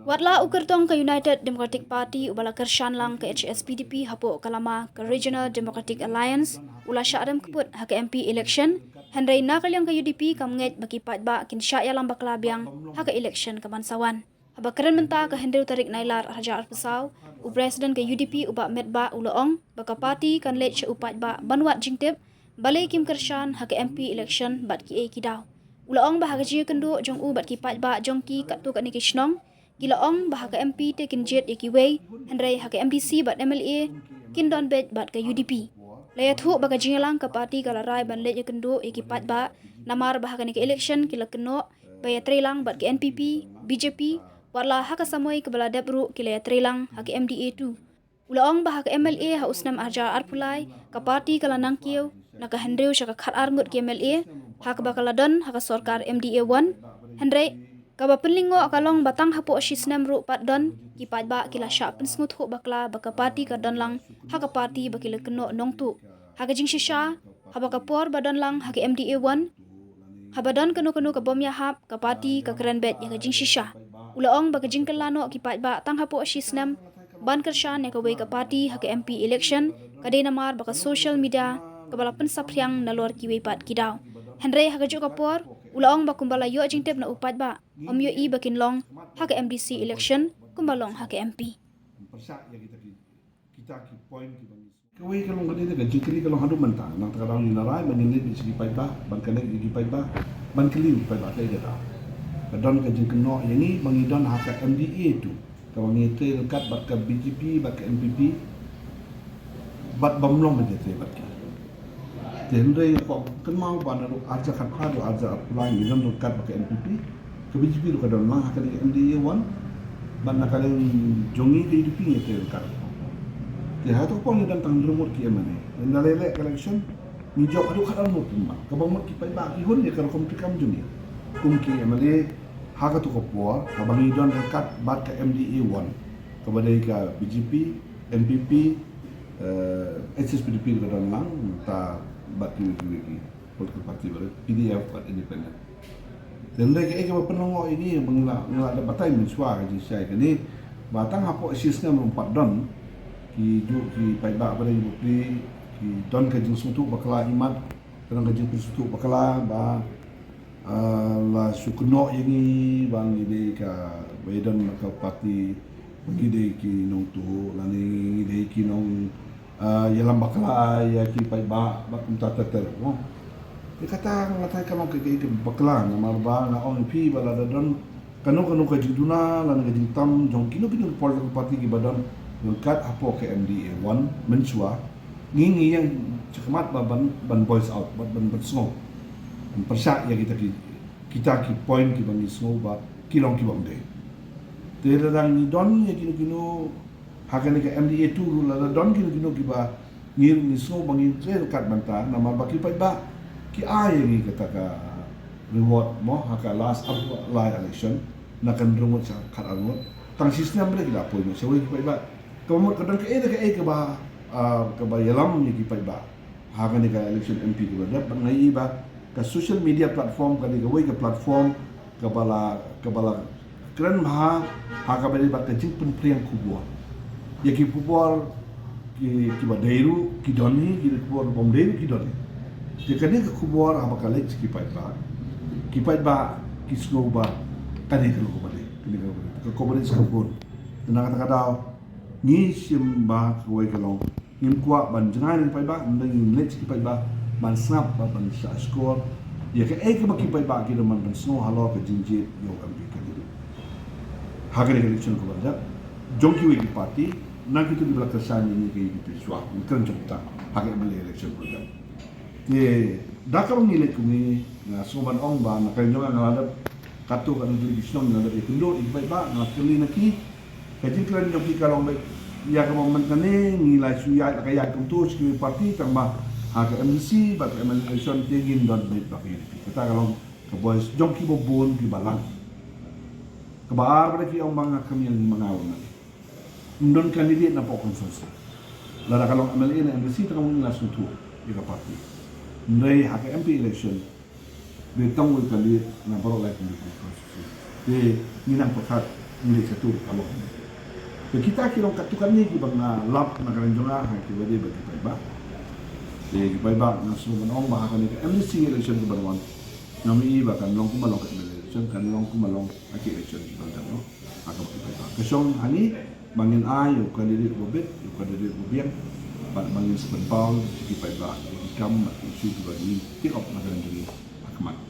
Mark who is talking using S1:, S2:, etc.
S1: Watla ukertong ke United Democratic Party ubala kershan lang ke HSPDP hapo kalama ke Regional Democratic Alliance ula syarem keput ha ke MP election Henry nakalyang ke UDP kamnget baki patba kin syaya lang baklabyang ha ke election ke Bansawan. Haba keren menta ke Henry tarik nailar Raja Arpesau u Presiden ke UDP uba medba uloong baka parti kan let upatba banwat jingtip balai kim kershan ha ke MP election bat ki e kidaw. Uloong bahaga jiya kendu jong u bat ki patba jong ki katu kat nikishnong Gilaong bahaka MP te kinjet yakiway Henry haka MDC bat MLA kindon bet bat ke UDP. Laya thu baka jingalang ke parti kalarai ban let yakendo yakipat ba namar bahaka ni ke election kila keno baya trelang bat ke NPP, BJP, warla haka samoy ke bala debru kila ya trelang haka MDA tu. Ulaong bahaka MLA ha usnam arja arpulai ke parti kala nangkiw naka Henry syaka khat arngut ke MLA haka bakaladon haka sorkar MDA 1 Henry Kaba penlingo akalong batang hapo sisnem ru pat don ki patba kila sya pensngut hu bakla baka parti ka don lang haka parti bakila keno nong tu haka jing shisha haba ka por badon lang haka MDA 1 haba don keno ka bom yahap ka parti ka keren bet ya ka jing shisha ulaong baka jing kelano ki patba tang hapo sisnem ban kershan ya ka wei ka parti haka MP election kadai namar baka social media kabala pensapriang nalor ki wei pat kidaw Henry haka juk ka por Ulaong ba kumbala yo jingtep na upat ba om yo i bakin long haka MDC election kumbalong haka MP.
S2: Kawai kalau ngade ga jingkeli kalau hadu mentang nang takarang ni narai manini di segi pai ba ban kene di pai ba ban keli pai ba kai gata. Kadon ka jingkeno yani mangidon haka MDA tu. Kalau ngite dekat bat ka BJP bat ka MPP bat bamlong bejete bat ka. Henry kok kenal pada aja kan ada aja apply ni dan dekat pakai NPP ke BJP lu kadang lah kali MDA 1 ban kali jongi ke UDP ni ke dekat dia tu pun dan tang rumut ki amane nalele election ni jok adu kadang mut ma ka bamut ki pai ba ki hun dia kalau komplikam jongi kum ki amane ha ka tu ko por ka bangi don dekat bat ke MDA 1 kepada ke BJP MPP HSPDP kadang lang ta bat kiri political party baru PDF buat independen. Dan lagi kalau penongok ini mengelak ada batai mensuar kaji saya ini batang apa asisnya melompat don ki pai ba pada ibu pri ki don kaji sutu bakala imat dan kaji sutu bakala ba la sukno ini bang ide ka bedan ka parti ide ki nong tu lani ide ki nong yalam bakla ya ki pai ba kunta teter no dia kata ngatai kalau ke bakla namar ba na on pi bala don kanu ka jiduna lan ka jitam jong kino political party ki badan dekat apo ke MDA 1 mensua ngingi yang cekmat ba ban voice out ban snow persat ya kita ki point ki ban snow ba kilong ki bang de terang ni don ya kino hakan ke MDA tu la don kino kiba ngir ni so bangin tre kat banta nama baki pai ba ki ai ni kata ka reward mo haka last up live election na kan reward sa karangot tang sistem bele kita poin so wi pai ba kamot kadang ke ba yalam ni ki pai ba hakan ke election MP ko da ngai ba ka social media platform ka ni wi ke platform ka bala keren ha haka bele ba ka jing pen priang kubwa ya ki pupor ki badairu ki doni ki pupor bomdairu ki doni ya kani ke kubor apa kali ki pai ba ki snow ba kani ke ko bade kini ke ko bade ko gon na kata ni sim ba ko ke long nim kwa ban jangan pai ba ndeng let ki pai ba ban snap ba ban sa score ya ke ba ki pai ba ki man ban snow halo ke jinjit yo ambi ke hagen election ko bade jongki wi party nak itu di belakang sana ini ke dipisuah bukan cerita pakai beli election program ye dakar ngile kumi na soban ong ba na kanyo nga ada katu kan di bisnom na ada indo ibai ba na kili naki kaji klan yung kalong ba ya ka moment kani ngilai suya kaya kum tu ski party tambah ha ka MDC ba ka election tingin don bit ba kita kalong ke boys jongki bobon ki balang kebar pada ki ong bang kami yang mangawon non kandidat na po konsensus. Lara kalau MLA na MDC takang langsung tu ika parti. Ndai haka MP election betong wi kandidat na baro like ni konsensus. Di minang pakat milik satu kalau kita kira katukan ni kibang na lap na karanjunga ha kibadi bagi paiba de paiba na semua nong ba kan amnesty election ke barwan nami bahkan long kumalong ke election kan long kumalong aki election bangkan no akan bagi paiba kesong hani bangin ayo kandidat bobet yo kandidat bobiang bangin sebenpal bagi paiba ikam isu bagi pick up na karanjunga akmat